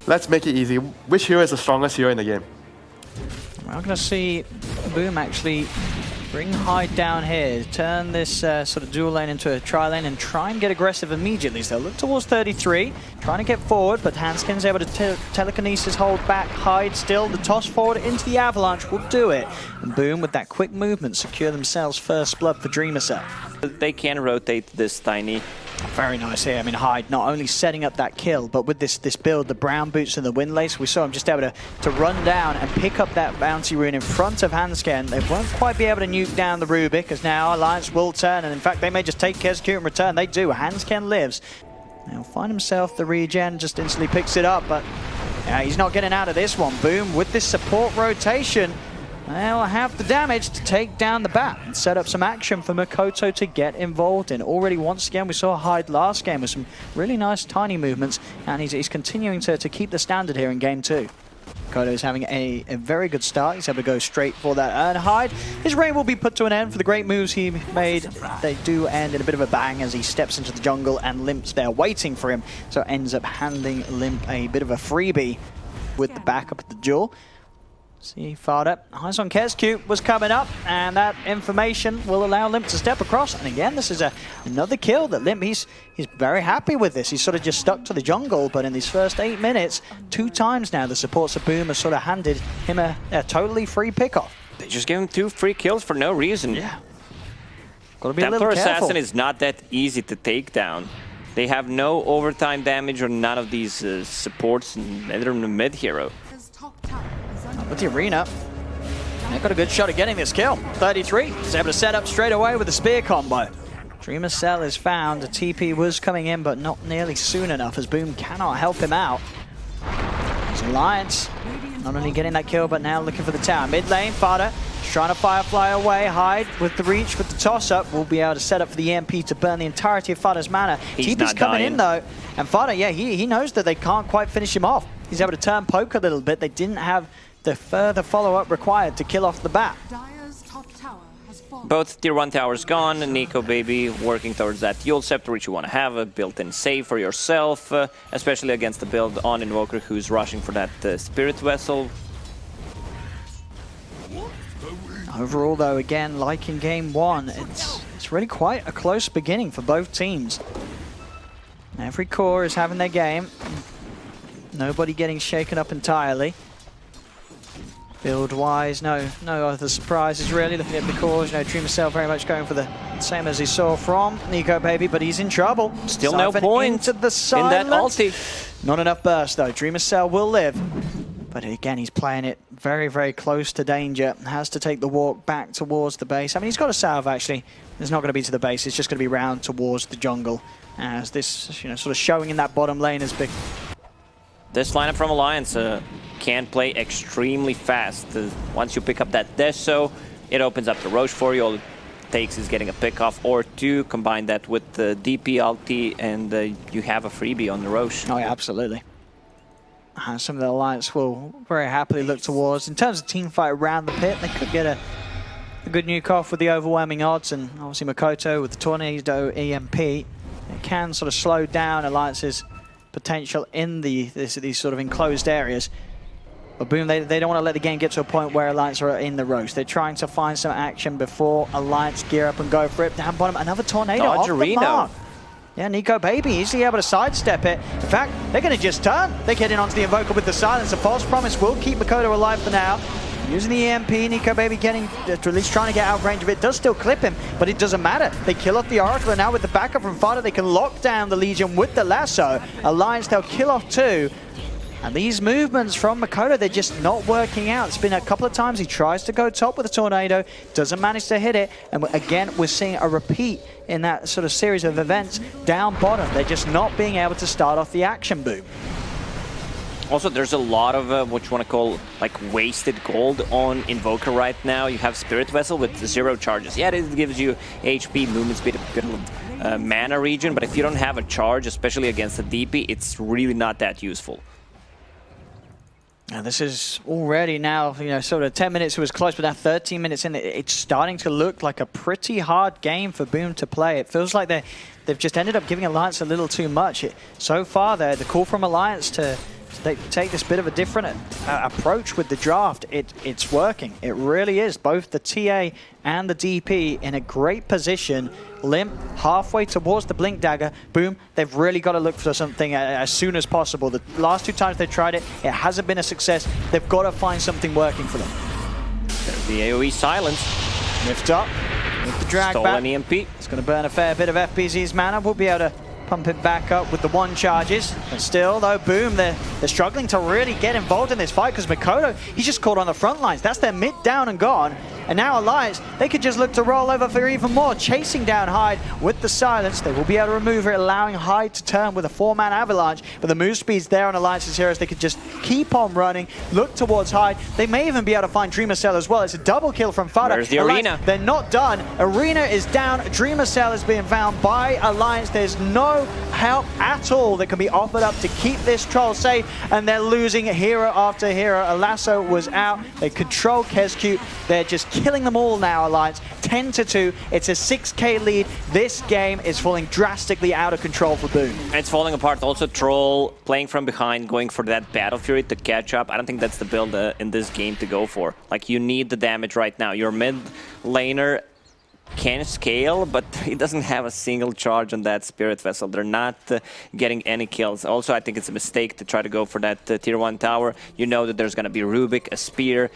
Let's make it easy. Which hero is the strongest hero in the game? We're going to see Boom actually bring Hyde down here, turn this sort of dual lane into a tri lane and try and get aggressive immediately. So they'll look towards 33, trying to get forward, but Hanskin's able to telekinesis hold back Hyde still. The toss forward into the avalanche will do it. And Boom, with that quick movement, secure themselves first blood for Dreamercell. They can rotate this Tiny. Very nice here. I mean, Hyde not only setting up that kill, but with this build, the brown boots and the Windlace, we saw him just able to run down and pick up that bounty rune in front of Hanskin. They won't quite be able to nuke down the Rubik, as now Alliance will turn, and in fact, they may just take KSQ in return. They do. Hanskin lives. He'll find himself the regen, just instantly picks it up, but yeah, he's not getting out of this one. Boom, with this support rotation, they'll have the damage to take down the bat and set up some action for Makoto to get involved in. Already, once again, we saw Hyde last game with some really nice tiny movements, and he's continuing to keep the standard here in game 2. Makoto is having a very good start. He's able to go straight for that. And Hyde, his reign will be put to an end for the great moves he made. They do end in a bit of a bang as he steps into the jungle, and Limp's there waiting for him. So ends up handing Limp a bit of a freebie with the backup of the duel. See, fired up. Eyes on KSQ was coming up, and that information will allow Limp to step across. And again, this is another kill that Limp, he's very happy with this. He's sort of just stuck to the jungle, but in these first 8 minutes, 2 times now, the supports of Boom has sort of handed him a totally free pickoff. They just gave him 2 free kills for no reason. Yeah. Gotta be a little Templar careful. Assassin is not that easy to take down. They have no overtime damage or none of these supports, and they're in the mid hero. With the arena, they've got a good shot at getting this kill. 33, he's able to set up straight away with the spear combo. Dreamercell is found. The TP was coming in, but not nearly soon enough, as Boom cannot help him out. It's Alliance not only getting that kill, but now looking for the tower. Mid lane, Fada trying to Firefly away. Hyde with the reach, with the toss-up, will be able to set up for the EMP to burn the entirety of Fada's mana. TP's coming in though, and Fada, yeah, he knows that they can't quite finish him off. He's able to turn poke a little bit. They didn't have the further follow-up required to kill off the bat. Both tier 1 towers gone, and Nico Baby working towards that Yule Scepter, which you want to have a built-in save for yourself, especially against the build on Invoker who's rushing for that Spirit Vessel. Overall though, again, like in game 1, it's really quite a close beginning for both teams. Every core is having their game. Nobody getting shaken up entirely. Build-wise, no other surprises really. Looking at the cores, Dreamercell very much going for the same as he saw from Nico Baby, but he's in trouble. Still no point into the in that ulti. Not enough burst though. Dreamercell will live, but again he's playing it very, very close to danger. Has to take the walk back towards the base. I mean, he's got a salve actually. It's not going to be to the base. It's just going to be round towards the jungle, as this sort of showing in that bottom lane is big. This lineup from Alliance can play extremely fast. Once you pick up that Deso, it opens up the Roche for you. All it takes is getting a pickoff or 2. Combine that with the DP ulti, and you have a freebie on the Roche. Oh yeah, absolutely. Some of the Alliance will very happily look towards. In terms of team fight around the pit, they could get a good nuke off with the overwhelming odds, and obviously Makoto with the Tornado EMP. It can sort of slow down Alliance's potential in these sort of enclosed areas. But Boom, they don't want to let the game get to a point where Alliance are in the roast. They're trying to find some action before Alliance gear up and go for it. Down bottom, another Tornado off the mark. Yeah, Nico Baby easily able to sidestep it. In fact, they're going to just turn. They get in onto the Invoker with the silence. A false promise will keep Makoto alive for now. Using the EMP, Nico Baby getting, at least trying to get out of range of it. Does still clip him, but it doesn't matter. They kill off the Oracle, and now with the backup from Fada, they can lock down the Legion with the lasso. Alliance, they'll kill off 2. And these movements from Makoto, they're just not working out. It's been a couple of times he tries to go top with a Tornado, doesn't manage to hit it. And again, we're seeing a repeat in that sort of series of events down bottom. They're just not being able to start off the action, Boom. Also, there's a lot of what you want to call like wasted gold on Invoker right now. You have Spirit Vessel with 0 charges. Yeah, it gives you HP, movement speed, a bit of mana regen, but if you don't have a charge, especially against the DP, it's really not that useful. Now this is already now, sort of 10 minutes it was close, but now 13 minutes in, it's starting to look like a pretty hard game for Boom to play. It feels like they've just ended up giving Alliance a little too much. So far, the call from Alliance to they take this bit of a different approach with the draft. It's working. It really is. Both the TA and the DP in a great position. Limp halfway towards the Blink Dagger. Boom. They've really got to look for something as soon as possible. The last 2 times they've tried it, it hasn't been a success. They've got to find something working for them. There's the AoE silence. Lift up with the drag Stolen back. EMP. It's going to burn a fair bit of FPZ's mana. We'll be able to pump it back up with the 1 charges. But still, though, Boom, they're struggling to really get involved in this fight because Mikoto, he's just caught on the front lines. That's their mid down and gone. And now Alliance, they could just look to roll over for even more, chasing down Hyde with the silence. They will be able to remove it, allowing Hyde to turn with a 4-man avalanche. But the move speed's there on Alliance's heroes. They could just keep on running, look towards Hyde. They may even be able to find Dreamer Cell as well. It's a double kill from Fada. There's the Alliance, Arena. they're not done. Arena is down. Dreamer Cell is being found by Alliance. There's no help at all that can be offered up to keep this troll safe. And they're losing hero after hero. Alasso was out. They control Kescute. They're just killing them all now, Alliance. 10-2. It's a 6k lead. This game is falling drastically out of control for Boom. It's falling apart. Also, Troll playing from behind, going for that Battle Fury to catch up. I don't think that's the build in this game to go for. Like, you need the damage right now. Your mid laner can scale, but he doesn't have a single charge on that Spirit Vessel. They're not getting any kills. Also, I think it's a mistake to try to go for that tier 1 tower. You know that there's going to be Rubik, a spear,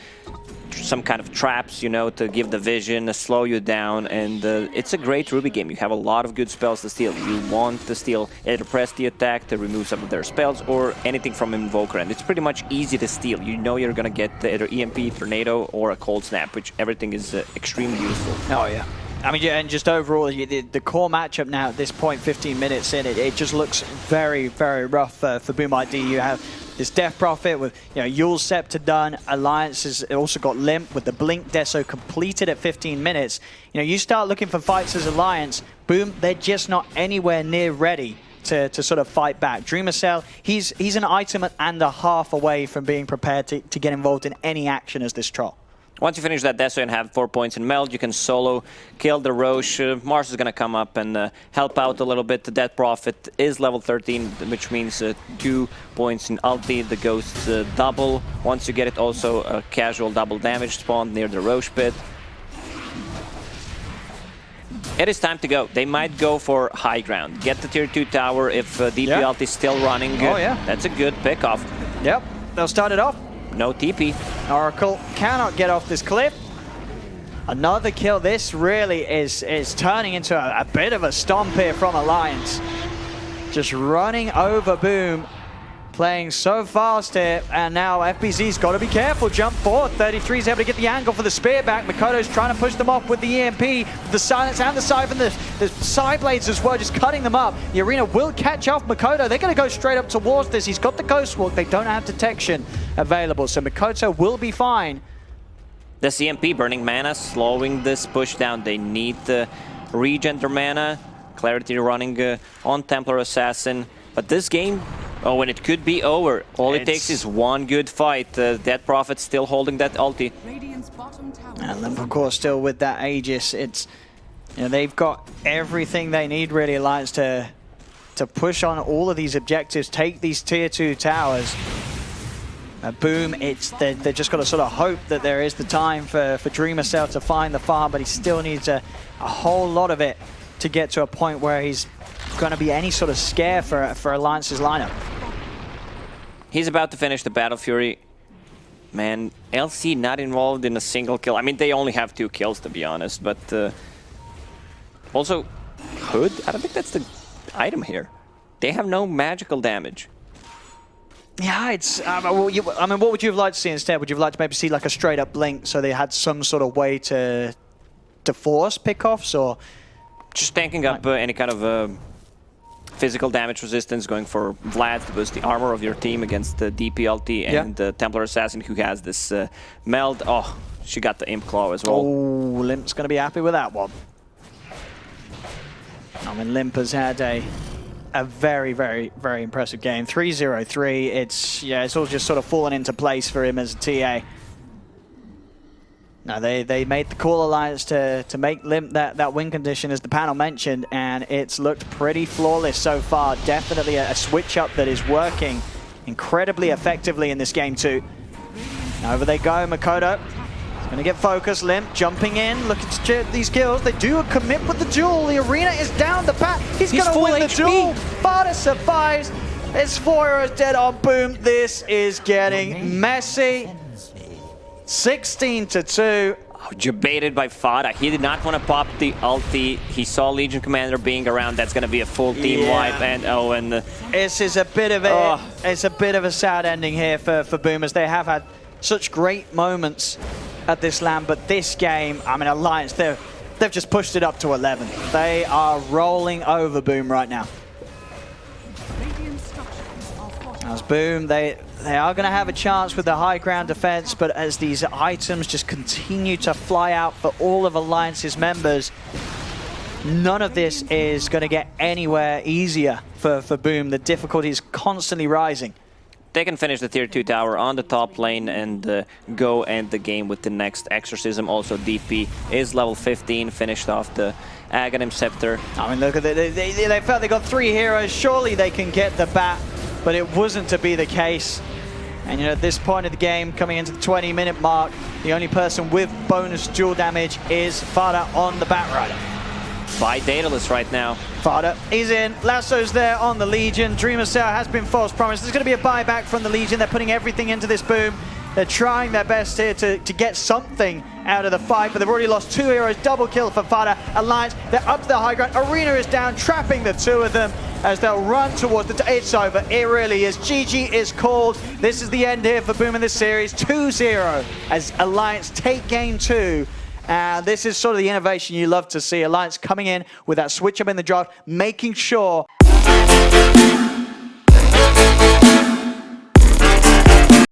some kind of traps, you know, to give the vision, slow you down, and it's a great Ruby game. You have a lot of good spells to steal. You want to steal either press the attack to remove some of their spells or anything from Invoker, and it's pretty much easy to steal. You know you're going to get either EMP, Tornado, or a Cold Snap, which everything is extremely useful. Oh, yeah. I mean, yeah, and just overall, the core matchup now at this point, 15 minutes in, it just looks very, very rough for Boom ID. You have this Death Prophet with, you know, Yule's Scepter done. Alliance has also got Limp with the Blink Deso completed at 15 minutes. You know, you start looking for fights as Alliance, Boom, they're just not anywhere near ready to sort of fight back. Dreamer Cell, he's an item and a half away from being prepared to get involved in any action as this troll. Once you finish that Deso and have 4 points in Meld, you can solo kill the Roche. Mars is going to come up and help out a little bit. The Death Prophet is level 13, which means 2 points in ulti. The Ghost double. Once you get it, also a casual double damage spawned near the Roche pit. It is time to go. They might go for high ground. Get the tier 2 tower if DP ulti is still running. Oh, yeah. That's a good pickoff. Yep, they'll start it off. No TP. Oracle cannot get off this cliff. Another kill. This really is turning into a bit of a stomp here from Alliance. Just running over Boom. Playing so fast here. And now FBZ's got to be careful. Jump forward. 33's able to get the angle for the spear back. Mikoto's trying to push them off with the EMP. The silence and the Siphon. The side blades as well, just cutting them up. The Arena will catch off Mikoto. They're going to go straight up towards this. He's got the Ghost Walk. They don't have detection available. So Mikoto will be fine. The CMP burning mana, slowing this push down. They need to regen their mana. Clarity running on Templar Assassin. But this game, oh, and it could be over. All it takes is one good fight. Death Prophet still holding that ulti. And then, of course, still with that Aegis, it's, you know, they've got everything they need, really, Alliance, to push on all of these objectives, take these tier 2 towers. Boom, they're just got to sort of hope that there is the time for Dreamer Cell to find the farm, but he still needs a whole lot of it to get to a point where he's going to be any sort of scare for Alliance's lineup. He's about to finish the Battle Fury. Man, LC not involved in a single kill. I mean, they only have 2 kills, to be honest, but also Hood, I don't think that's the item here. They have no magical damage. Yeah, it's. I mean, what would you have liked to see instead? Would you have liked to maybe see like a straight up blink, so they had some sort of way to force pickoffs, or just tanking up any kind of physical damage resistance, going for Vlad to boost the armor of your team against the DPLT and the Templar Assassin who has this meld. Oh, she got the Imp Claw as well. Oh, Limp's going to be happy with that one. I mean, Limp has had a very, very, very impressive game. 3-0-3. It's all just sort of fallen into place for him as a TA. No, they made the call, Alliance, to make Limp that win condition, as the panel mentioned, and it's looked pretty flawless so far. Definitely a switch up that is working incredibly effectively in this game too. Over they go, Makoto. He's going to get focused. Limp jumping in, looking to get these kills. They do a commit with the duel. The arena is down the path. He's going to win the duel. Fada survives. It's 4 heroes dead on Boom. This is getting messy. 16-2. Debated by Fada. He did not want to pop the ulti. He saw Legion Commander being around. That's going to be a full team wipe. And this is a bit of a it's a bit of a sad ending here for Boom, as they have had such great moments at this LAN, but this game, I mean, Alliance, they've just pushed it up to 11. They are rolling over Boom right now. As Boom, they are going to have a chance with the high ground defense, but as these items just continue to fly out for all of Alliance's members, none of this is going to get anywhere easier for Boom. The difficulty is constantly rising. They can finish the tier 2 tower on the top lane and go end the game with the next Exorcism. Also, DP is level 15, finished off the Aghanim Scepter. I mean, look at it. They felt they got 3 heroes. Surely they can get the bat, but it wasn't to be the case. And you know, at this point of the game, coming into the 20-minute mark, the only person with bonus dual damage is Fada on the Batrider. By Daedalus right now. Fada is in. Lasso's there on the Legion. Dreamer Cell has been false promised. There's going to be a buyback from the Legion. They're putting everything into this Boom. They're trying their best here to get something out of the fight, but they've already lost 2 heroes. Double kill for Fada. Alliance, they're up to the high ground. Arena is down, trapping the 2 of them as they'll run towards the... It's over. It really is. GG is called. This is the end here for Boom in this series. 2-0 as Alliance take game 2. And this is sort of the innovation you love to see. Alliance coming in with that switch up in the draft, making sure...